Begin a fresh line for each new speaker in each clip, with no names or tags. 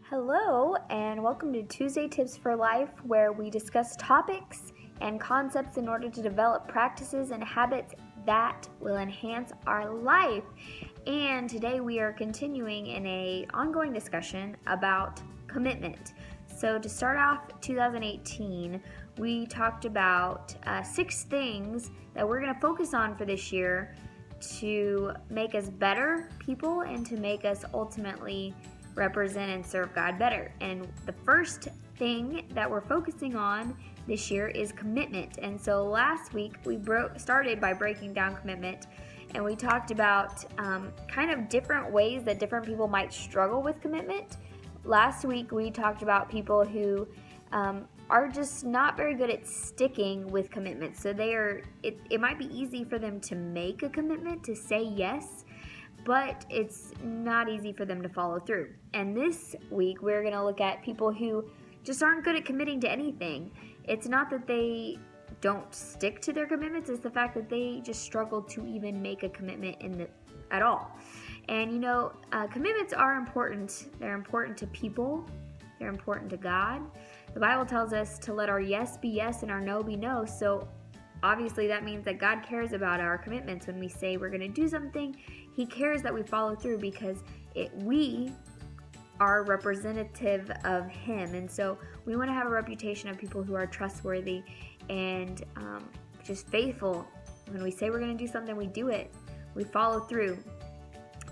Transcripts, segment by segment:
Hello, and welcome to Tuesday Tips for Life, where we discuss topics and concepts in order to develop practices and habits that will enhance our life. And today we are continuing in an ongoing discussion about commitment. So to start off 2018, we talked about 6 things that we're going to focus on for this year to make us better people and to make us ultimately represent and serve God better. And the first thing that we're focusing on this year is commitment. And so last week we started by breaking down commitment, and we talked about kind of different ways that different people might struggle with commitment. Last week we talked about people who are just not very good at sticking with commitment. So it might be easy for them to make a commitment, to say yes, but it's not easy for them to follow through. And this week, we're going to look at people who just aren't good at committing to anything. It's not that they don't stick to their commitments, it's the fact that they just struggle to even make a commitment at all. And commitments are important. They're important to people. They're important to God. The Bible tells us to let our yes be yes and our no be no. So obviously that means that God cares about our commitments. When we say we're going to do something, He cares that we follow through because we are representative of Him. And so we want to have a reputation of people who are trustworthy and just faithful. When we say we're going to do something, we do it. We follow through.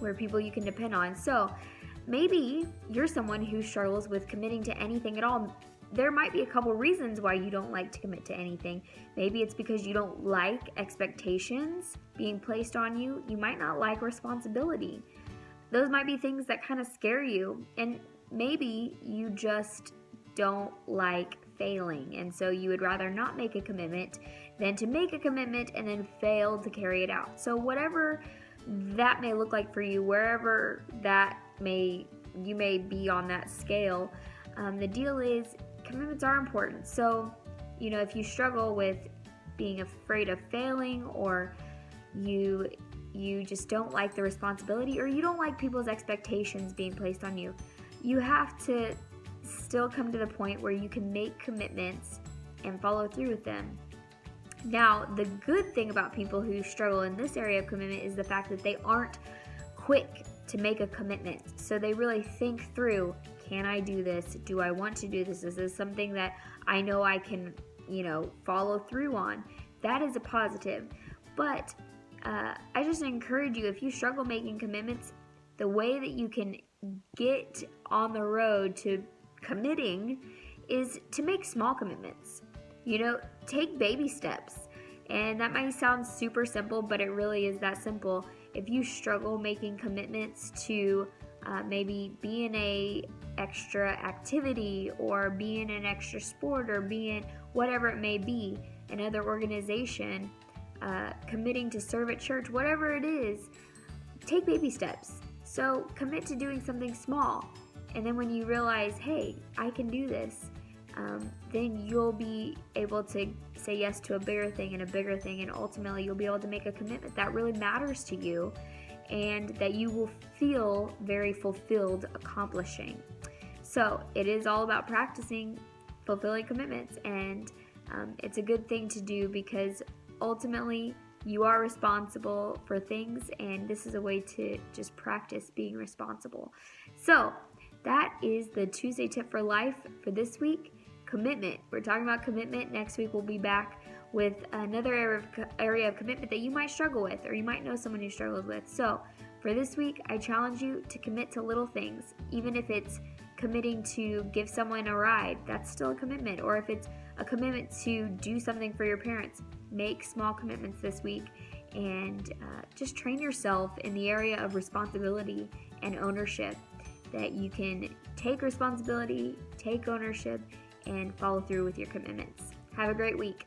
We're people you can depend on. So maybe you're someone who struggles with committing to anything at all. There might be a couple reasons why you don't like to commit to anything. Maybe it's because you don't like expectations being placed on you. You might not like responsibility. Those might be things that kind of scare you. And maybe you just don't like failing. And so you would rather not make a commitment than to make a commitment and then fail to carry it out. So whatever that may look like for you, wherever you may be on that scale, the deal is commitments are important. So, if you struggle with being afraid of failing, or you just don't like the responsibility, or you don't like people's expectations being placed on you, you have to still come to the point where you can make commitments and follow through with them. Now, the good thing about people who struggle in this area of commitment is the fact that they aren't quick to make a commitment. So they really think through, can I do this? Do I want to do this? Is this something that I know I can, follow through on? That is a positive. But I just encourage you, if you struggle making commitments, the way that you can get on the road to committing is to make small commitments. Take baby steps. And that might sound super simple, but it really is that simple. If you struggle making commitments to maybe be in a extra activity, or be in an extra sport, or be in whatever it may be, another organization, committing to serve at church, whatever it is, take baby steps. So commit to doing something small. And then when you realize, hey, I can do this, then you'll be able to say yes to a bigger thing and a bigger thing, and ultimately you'll be able to make a commitment that really matters to you and that you will feel very fulfilled accomplishing. So it is all about practicing fulfilling commitments, and it's a good thing to do because ultimately you are responsible for things, and this is a way to just practice being responsible. So that is the Tuesday tip for life for this week. Commitment. We're talking about commitment. Next week we'll be back with another area of commitment that you might struggle with, or you might know someone who struggles with. So for this week, I challenge you to commit to little things. Even if it's committing to give someone a ride, that's still a commitment. Or if it's a commitment to do something for your parents, make small commitments this week, and just train yourself in the area of responsibility and ownership, that you can take responsibility, take ownership, and follow through with your commitments. Have a great week.